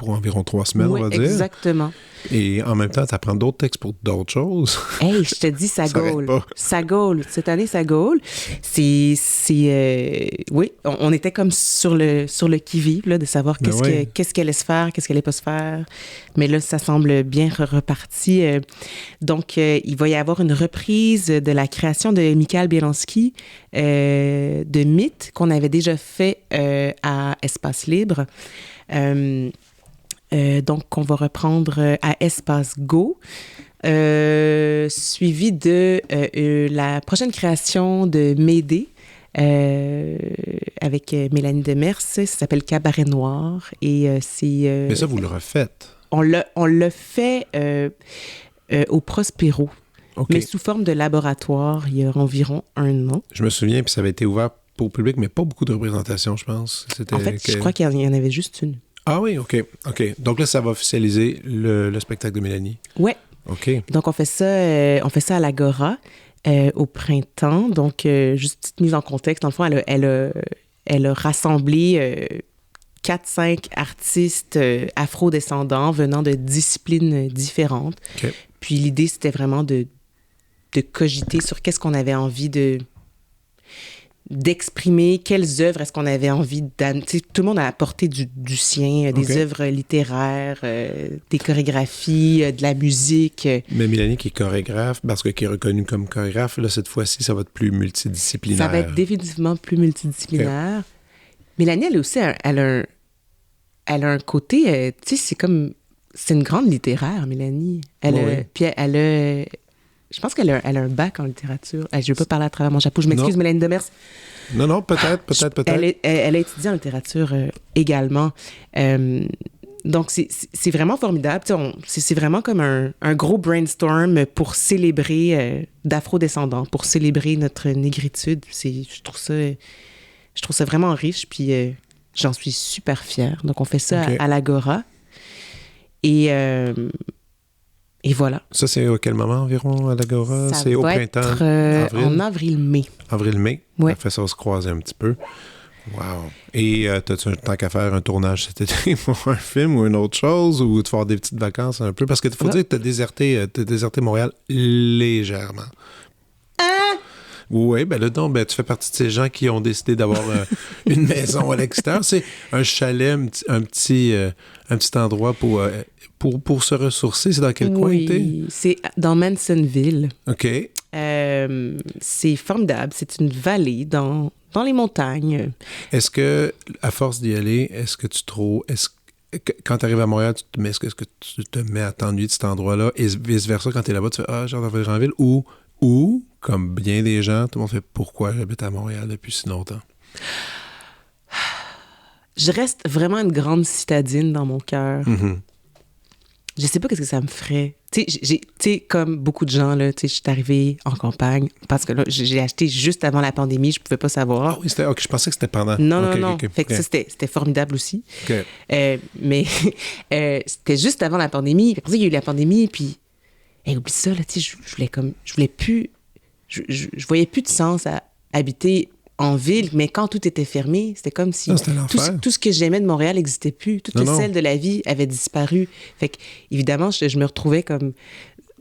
environ 3 semaines, oui, on va dire. Exactement. Et en même temps, tu apprends d'autres textes pour d'autres choses. Hey, je te dis, ça gaule. Ça gaule. Cette année, ça gaule. Oui, on était comme sur le qui-vive, là, de savoir qu'est-ce qu'elle allait se faire, qu'est-ce qu'elle allait pas se faire. Mais là, ça semble bien reparti. Donc, il va y avoir une reprise de la création de Michael Bielansky, de Mythe, qu'on avait déjà fait à Espace Libre. Donc, qu'on va reprendre à Espace Go, suivi de la prochaine création de Médée avec Mélanie Demers. Ça s'appelle Cabaret Noir. Et c'est... Mais ça, vous le refaites. On l'a fait au Prospero, OK. mais sous forme de laboratoire il y a environ 1 an. Je me souviens, puis ça avait été ouvert pour le public, mais pas beaucoup de représentations, je pense. En fait, je crois qu'il y en avait juste une. Ah oui, OK. Donc là, ça va officialiser le spectacle de Mélanie. Ouais. OK. Donc, on fait ça à l'Agora au printemps. Donc, juste petite mise en contexte. Dans le fond, elle a rassemblé 4-5 artistes afro-descendants venant de disciplines différentes. OK. Puis l'idée, c'était vraiment de cogiter sur qu'est-ce qu'on avait envie d'exprimer, quelles œuvres est-ce qu'on avait envie d'amener. Tout le monde a apporté du sien, des œuvres littéraires, des chorégraphies, de la musique. Mais Mélanie qui est chorégraphe, parce que qui est reconnue comme chorégraphe, là, cette fois-ci, ça va être plus multidisciplinaire. Ça va être définitivement plus multidisciplinaire. Okay. Mélanie, elle aussi, elle a un côté, tu sais, c'est une grande littéraire, Mélanie. Puis elle a... Je pense qu'elle a un bac en littérature. Je ne veux pas parler à travers mon chapeau. Je m'excuse, Mélanie Demers. Non, peut-être. Elle a étudié en littérature également. Donc, c'est vraiment formidable. C'est vraiment comme un gros brainstorm pour célébrer d'afro-descendants, pour célébrer notre négritude. Je trouve ça vraiment riche, puis j'en suis super fière. Donc, on fait ça à l'Agora. Et voilà. Ça, c'est à quel moment environ à l'Agora? C'est au printemps? Avril? En avril-mai. Avril-mai? Oui. Ça fait ça se croiser un petit peu. Wow. Et t'as-tu un temps qu'à faire un tournage cet été pour un film ou une autre chose? Ou tu vas avoir des petites vacances un peu? Parce qu'il faut dire que t'as déserté Montréal légèrement. Oui, ben là, donc, tu fais partie de ces gens qui ont décidé d'avoir une maison à l'extérieur. C'est un chalet, un petit endroit pour se ressourcer. C'est dans quel coin t'es? Oui, c'est dans Mansonville. OK. C'est formidable. C'est une vallée dans les montagnes. Est-ce que, à force d'y aller, quand tu arrives à Montréal, est-ce que tu te mets à t'ennuyer de cet endroit-là et vice-versa, quand tu es là-bas, tu fais « Ah, j'ai envie de revenir en ville » ou, comme bien des gens, tout le monde fait « Pourquoi j'habite à Montréal depuis si longtemps? » Je reste vraiment une grande citadine dans mon cœur. Mm-hmm. Je sais pas qu'est-ce que ça me ferait. Tu sais, comme beaucoup de gens, là, tu sais, je suis arrivée en campagne parce que là, j'ai acheté juste avant la pandémie, je pouvais pas savoir. Ah oui, c'était... OK, je pensais que c'était pendant. Non. Fait que ça, c'était formidable aussi. OK. Mais c'était juste avant la pandémie. Après ça, il y a eu la pandémie, puis oublie ça, là, tu sais, je voulais plus... Je voyais plus de sens à habiter en ville, mais quand tout était fermé, c'était comme si c'était l'enfer. tout ce que j'aimais de Montréal n'existait plus. Tout le sel de la vie avait disparu. Fait que, évidemment, je me retrouvais comme,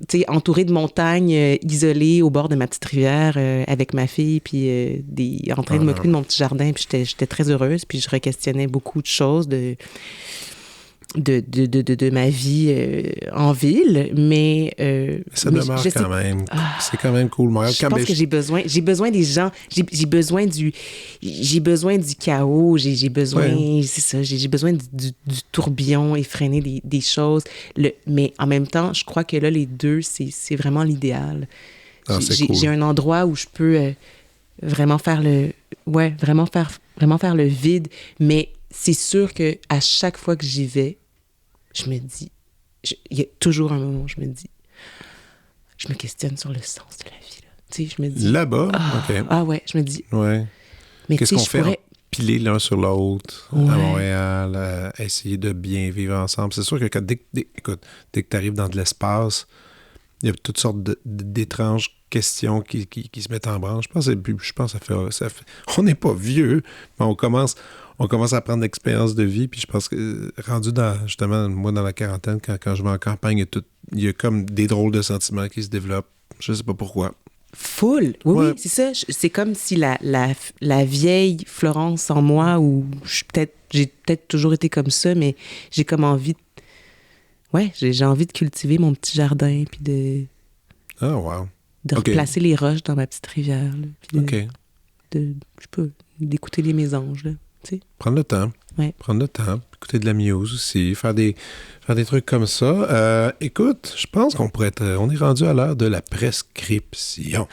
tu sais, entourée de montagnes, isolée au bord de ma petite rivière avec ma fille, puis en train de m'occuper de mon petit jardin. Puis j'étais très heureuse, puis je re-questionnais beaucoup de choses de ma vie en ville, mais... ça demeure quand même. C'est quand même cool. Montréal, je pense que j'ai besoin des gens, j'ai besoin du chaos, j'ai besoin, c'est ça, j'ai besoin du tourbillon effréné des choses. Mais en même temps, je crois que là, les deux, c'est vraiment l'idéal. C'est cool. J'ai un endroit où je peux vraiment faire vraiment faire le vide, mais c'est sûr que à chaque fois que j'y vais, je me dis, il y a toujours un moment où je me questionne sur le sens de la vie. Là. Tu sais, je me dis... Là-bas? OK. Ah ouais, je me dis... Ouais. Mais qu'est-ce qu'on fait empiler l'un sur l'autre à Montréal, essayer de bien vivre ensemble? C'est sûr que dès que tu arrives dans de l'espace, il y a toutes sortes d'étranges questions qui se mettent en branle. Je pense que ça fait... On n'est pas vieux, mais on commence à prendre l'expérience de vie, puis je pense que rendu justement, moi, dans la quarantaine, quand je vais en campagne, il y a comme des drôles de sentiments qui se développent. Je sais pas pourquoi. Full! Oui, c'est ça. C'est comme si la vieille Florence en moi, où j'ai peut-être toujours été comme ça, mais j'ai comme envie j'ai envie de cultiver mon petit jardin, puis de replacer les roches dans ma petite rivière. Là, puis d'écouter les mésanges, là. Prendre le temps. Ouais. Prendre le temps. Écouter de la muse aussi. Faire des trucs comme ça. Écoute, je pense qu'on pourrait on est rendu à l'heure de la prescription.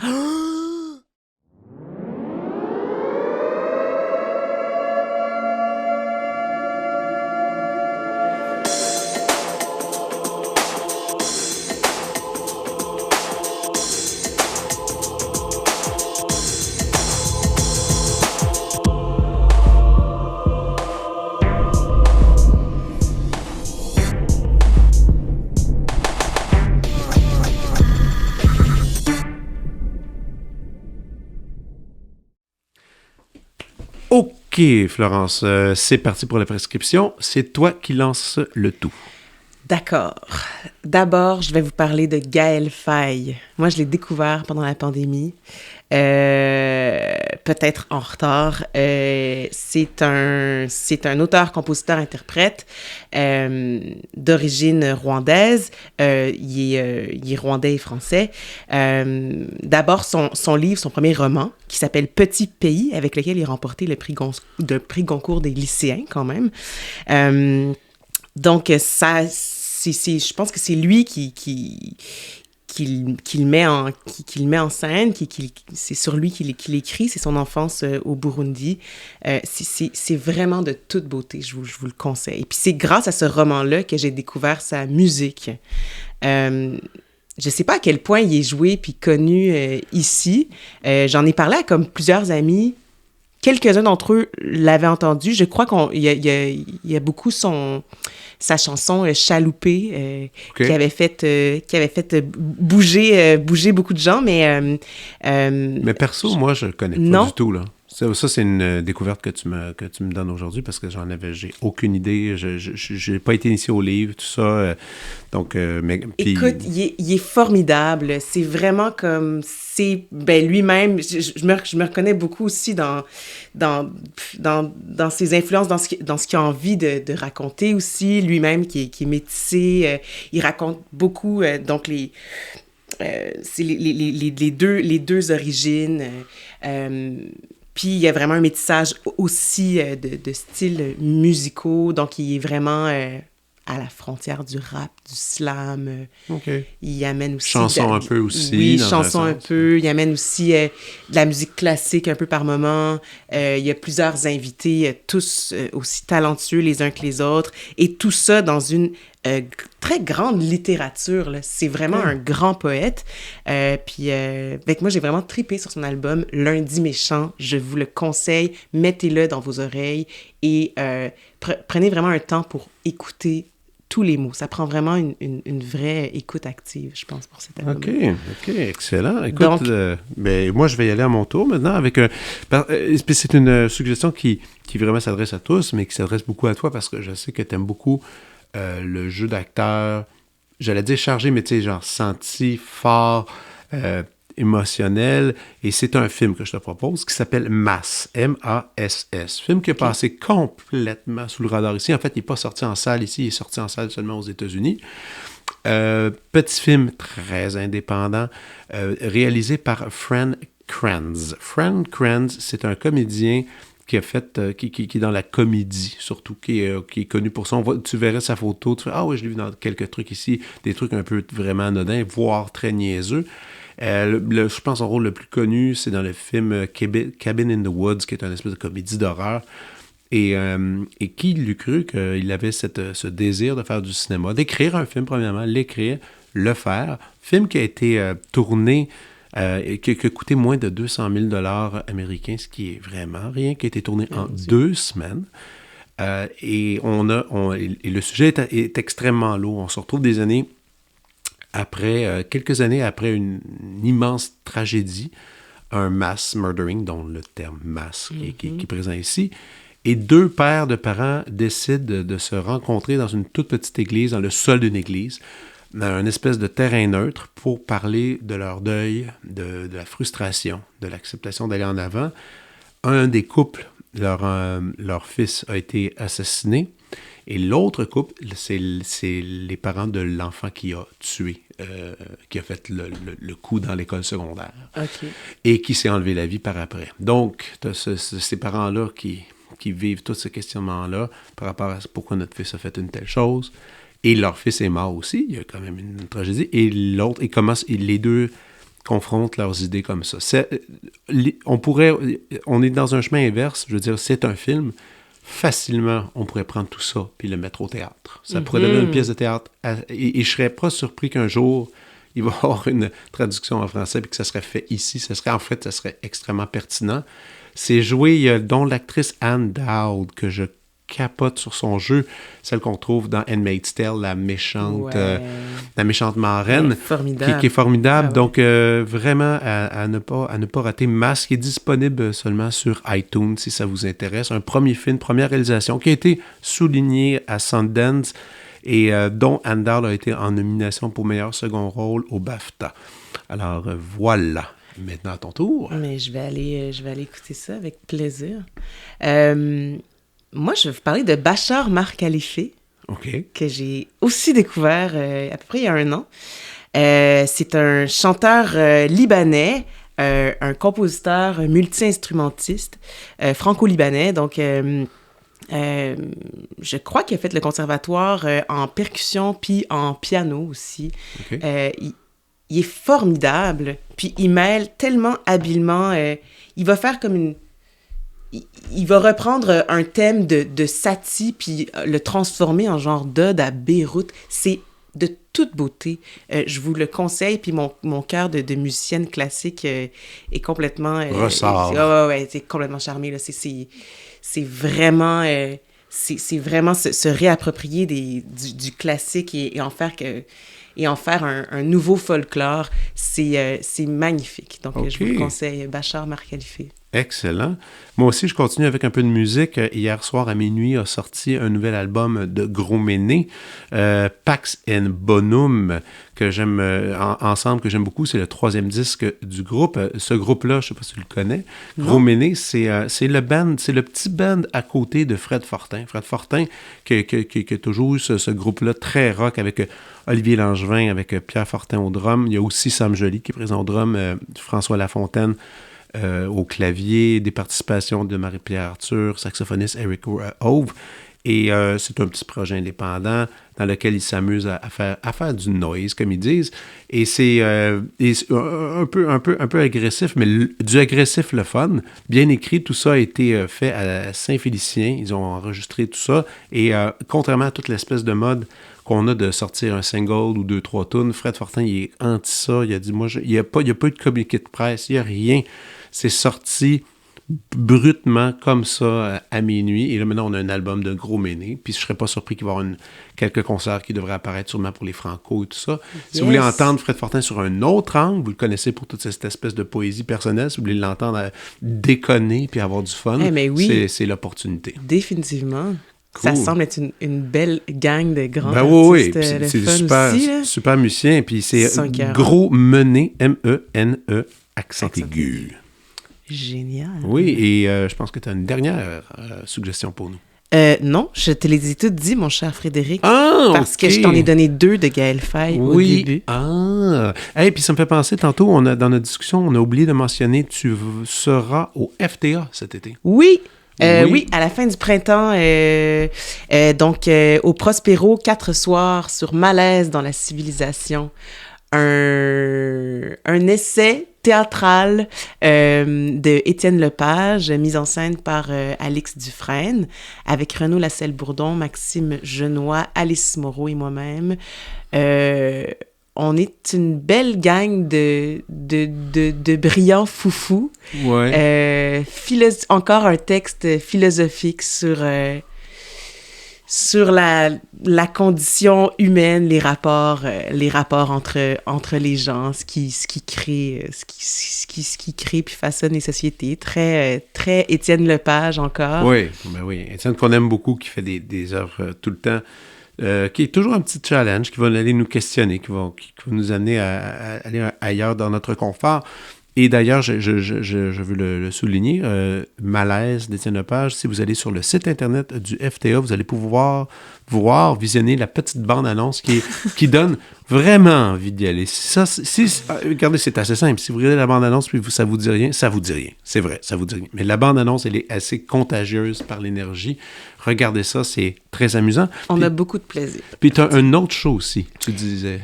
OK, Florence, c'est parti pour la prescription. C'est toi qui lance le tout. D'accord. D'abord, je vais vous parler de Gaël Faye. Moi, je l'ai découvert pendant la pandémie. Peut-être en retard. C'est un auteur, compositeur, interprète d'origine rwandaise. Il est rwandais et français. D'abord, son livre, son premier roman, qui s'appelle Petit pays, avec lequel il a remporté le prix Goncourt des lycéens, quand même. Donc, je pense que c'est lui qui le met en scène, c'est sur lui qu'il écrit, c'est son enfance au Burundi. C'est vraiment de toute beauté, je vous le conseille. Et puis c'est grâce à ce roman-là que j'ai découvert sa musique. Je sais pas à quel point il est joué puis connu ici. J'en ai parlé à comme plusieurs amis. Quelques-uns d'entre eux l'avaient entendu. Je crois qu'il y a beaucoup sa chanson Chaloupé qui avait fait bouger beaucoup de gens, mais perso, moi, je le connais pas du tout, là. Ça, c'est une découverte que tu me donnes aujourd'hui parce que j'ai aucune idée. Je n'ai pas été initié au livre, tout ça. Écoute, il est formidable. C'est vraiment comme... lui-même, je me reconnais beaucoup aussi dans ses influences, dans ce qu'il a envie de raconter aussi. Lui-même qui est métissé, il raconte beaucoup, donc c'est les deux origines. Puis il y a vraiment un métissage aussi de styles musicaux, donc il est vraiment à la frontière du rap, du slam. Il amène aussi... Chanson un peu aussi. Oui, chanson un peu. Il amène aussi de la musique classique un peu par moment. Il y a plusieurs invités, tous aussi talentueux les uns que les autres. Et tout ça dans une très grande littérature, là. C'est vraiment un grand poète. Puis avec moi, j'ai vraiment trippé sur son album Lundi méchant. Je vous le conseille. Mettez-le dans vos oreilles et prenez vraiment un temps pour écouter tous les mots. Ça prend vraiment une vraie écoute active, je pense, pour cet album. OK, excellent. Écoute, Donc, ben, moi, je vais y aller à mon tour maintenant avec c'est une suggestion qui vraiment s'adresse à tous, mais qui s'adresse beaucoup à toi parce que je sais que tu aimes beaucoup le jeu d'acteur, j'allais dire chargé, mais tu sais, genre senti, fort, émotionnel. Et c'est un film que je te propose qui s'appelle Mass, M-A-S-S. Film qui est passé complètement sous le radar ici. En fait, il n'est pas sorti en salle ici, il est sorti en salle seulement aux États-Unis. Petit film très indépendant, réalisé par Fran Kranz. Fran Kranz, c'est un comédien qui a fait, qui est dans la comédie, surtout, qui est connu pour ça. Tu verrais sa photo, tu fais « Ah oui, je l'ai vu dans quelques trucs ici, des trucs un peu vraiment anodins, voire très niaiseux. » je pense son rôle le plus connu, c'est dans le film Cabin in the Woods, qui est une espèce de comédie d'horreur. Et qui l'eût cru qu'il avait ce désir de faire du cinéma, d'écrire un film, premièrement, l'écrire, le faire. Film qui a été tourné, qui a coûté moins de 200 000 $ américains, ce qui est vraiment rien, qui a été tourné en 2 semaines. Et le sujet est extrêmement lourd. On se retrouve des années après, quelques années après une immense tragédie, un mass murdering, dont le terme mass qui est présent ici. Et 2 pères de parents décident de se rencontrer dans une toute petite église, dans le sol d'une église, dans une espèce de terrain neutre pour parler de leur deuil, de la frustration, de l'acceptation d'aller en avant. Un des couples, leur fils a été assassiné. Et l'autre couple, c'est les parents de l'enfant qui a tué, qui a fait le coup dans l'école secondaire. OK. Et qui s'est enlevé la vie par après. Donc, tu as ces parents-là qui vivent tous ces questionnements-là par rapport à pourquoi notre fils a fait une telle chose. Et leur fils est mort aussi. Il y a quand même une tragédie. Et l'autre, les deux confrontent leurs idées comme ça. On est dans un chemin inverse. Je veux dire, c'est un film. Facilement, on pourrait prendre tout ça puis le mettre au théâtre. Ça pourrait devenir une pièce de théâtre. Et je serais pas surpris qu'un jour, il va y avoir une traduction en français puis que ça serait fait ici. Ça serait extrêmement pertinent. C'est joué, dont l'actrice Anne Dowd, que je capote sur son jeu, celle qu'on trouve dans Handmaid's Tale, la méchante marraine, qui est formidable. Ah, donc, vraiment, à ne pas rater. Mass, qui est disponible seulement sur iTunes, si ça vous intéresse. Un premier film, première réalisation, qui a été souligné à Sundance et dont Anne Dowd a été en nomination pour meilleur second rôle au BAFTA. Alors, voilà. Maintenant, à ton tour. Mais je vais aller écouter ça avec plaisir. Moi, je vais vous parler de Bachar Mar Khalifa, que j'ai aussi découvert à peu près il y a 1 an. C'est un chanteur libanais, un compositeur multi-instrumentiste franco-libanais. Donc, je crois qu'il a fait le conservatoire en percussion puis en piano aussi. Il est formidable, puis il mêle tellement habilement. Il va faire comme il va reprendre un thème de Satie, puis le transformer en genre d'ode à Beyrouth. C'est de toute beauté. Je vous le conseille, puis mon cœur de musicienne classique est complètement... ressort. Ouais, c'est complètement charmé, là. C'est vraiment... c'est vraiment se réapproprier du classique et en faire un nouveau folklore. C'est magnifique. Donc, je vous le conseille, Bachar Mar Khalifa. Excellent. Moi aussi, je continue avec un peu de musique. Hier soir, à minuit, a sorti un nouvel album de Gros Méné, Pax and Bonum, que j'aime ensemble, que j'aime beaucoup. C'est le 3e disque du groupe. Ce groupe-là, je ne sais pas si tu le connais. Gros Méné, c'est le petit band à côté de Fred Fortin. Fred Fortin, qui a toujours eu ce groupe-là très rock avec Olivier Langevin, avec Pierre Fortin au drum. Il y a aussi Sam Joly qui est présent au drum, François Lafontaine au clavier, des participations de Marie-Pierre Arthur, saxophoniste Eric Hove. Et c'est un petit projet indépendant dans lequel ils s'amusent à faire du noise, comme ils disent. Et c'est un peu agressif, mais du agressif le fun. Bien écrit, tout ça a été fait à Saint-Félicien. Ils ont enregistré tout ça. Et contrairement à toute l'espèce de mode qu'on a de sortir un single ou 2-3 tunes, Fred Fortin, il est anti ça. Il a dit, il n'y a pas eu de communiqué de presse, il n'y a rien. C'est sorti brutement comme ça à minuit. Et là, maintenant, on a un album de gros méné. Puis je serais pas surpris qu'il va y avoir quelques concerts qui devraient apparaître sûrement pour les Franco et tout ça. Si vous voulez entendre Fred Fortin sur un autre angle, vous le connaissez pour toute cette espèce de poésie personnelle. Si vous voulez l'entendre déconner puis avoir du fun, c'est l'opportunité. Définitivement. Cool. Ça semble être une belle gang de grands artistes. Oui, c'est des super musiciens. Puis c'est gros mené, M-E-N-E, accent aigu. Génial. Oui, et je pense que tu as une dernière suggestion pour nous. Non, je te les ai toutes dit, mon cher Frédéric. Parce que je t'en ai donné 2 de Gaël Faye au début. Et puis ça me fait penser, tantôt, dans notre discussion, on a oublié de mentionner, tu seras au FTA cet été. Oui, à la fin du printemps, donc au Prospero, 4 soirs sur Malaise dans la civilisation. Un essai théâtral de Étienne Lepage, mise en scène par Alix Dufresne, avec Renaud Lasselle-Bourdon, Maxime Genois, Alice Moreau et moi-même. On est une belle gang de brillants foufous. Ouais. Encore un texte philosophique sur la condition humaine, les rapports entre les gens, ce qui crée puis façonne les sociétés. Très Étienne Lepage encore. Oui, Étienne qu'on aime beaucoup, qui fait des œuvres tout le temps. Qui est toujours un petit challenge, qui va aller nous questionner, qui va nous amener à aller ailleurs dans notre confort. Et d'ailleurs, je veux le souligner, Malaise d'Étienne Lepage, si vous allez sur le site Internet du FTA, vous allez pouvoir visionner la petite bande-annonce qui donne vraiment envie d'y aller. Regardez, c'est assez simple. Si vous regardez la bande-annonce puis ça vous dit rien, ça vous dit rien. C'est vrai, ça vous dit rien. Mais la bande-annonce, elle est assez contagieuse par l'énergie. Regardez ça, c'est très amusant. On a beaucoup de plaisir. Puis tu as un autre show aussi, tu disais.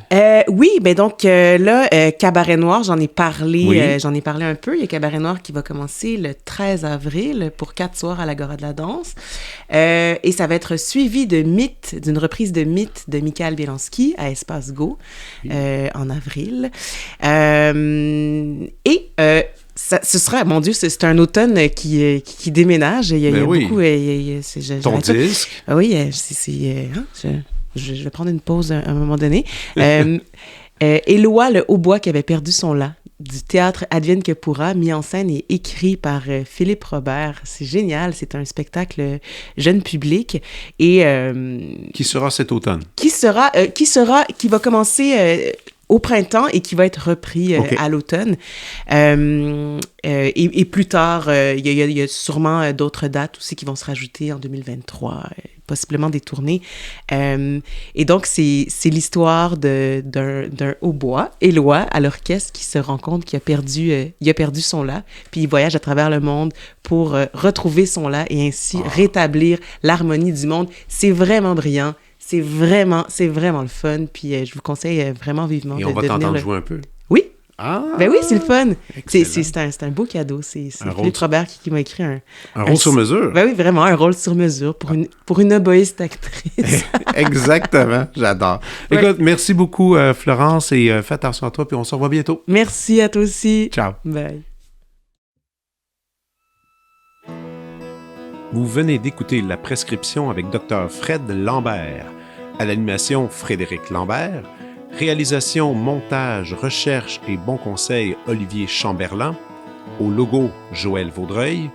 Oui, ben donc là, Cabaret Noir, j'en ai parlé un peu. Il y a Cabaret Noir qui va commencer le 13 avril pour 4 soirs à l'Agora de la danse. Et ça va être suivi d'une reprise de Mythe de Michael Bielanski à Espace Go en avril. Ce sera, mon Dieu, c'est un automne qui déménage. Il y a beaucoup... Ton disque. Oui, je vais prendre une pause à un moment donné. Éloi le Hautbois qui avait perdu son la, du théâtre Advienne que pourra, mis en scène et écrit par Philippe Robert. C'est génial, c'est un spectacle jeune public et... qui sera cet automne? Qui va commencer... au printemps et qui va être repris à l'automne. Et plus tard, il y a sûrement d'autres dates aussi qui vont se rajouter en 2023, possiblement des tournées. Et donc, c'est l'histoire d'un hautbois, Éloi, à l'orchestre, qui se rend compte qu'il a perdu son la, puis il voyage à travers le monde pour retrouver son la et ainsi rétablir l'harmonie du monde. C'est vraiment brillant. C'est vraiment le fun, puis je vous conseille vraiment vivement de venir. Et on va t'entendre jouer un peu. Oui. Ah! Ben oui, c'est le fun. C'est un beau cadeau. C'est Philippe Robert qui m'a écrit un rôle sur mesure. Ben oui, vraiment, un rôle sur mesure pour une oboïste actrice. Exactement, j'adore. Ouais. Écoute, merci beaucoup Florence, et fais attention à toi, puis on se revoit bientôt. Merci à toi aussi. Ciao. Bye. Vous venez d'écouter La Prescription avec Dr. Fred Lambert. À l'animation, Frédéric Lambert. Réalisation, montage, recherche et bons conseils, Olivier Chamberlain. Au logo, Joël Vaudreuil.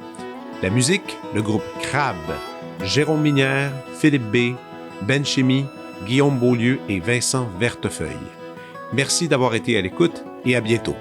La musique, le groupe Crabe. Jérôme Minière, Philippe B., Ben Chimie, Guillaume Beaulieu et Vincent Vertefeuille. Merci d'avoir été à l'écoute et à bientôt.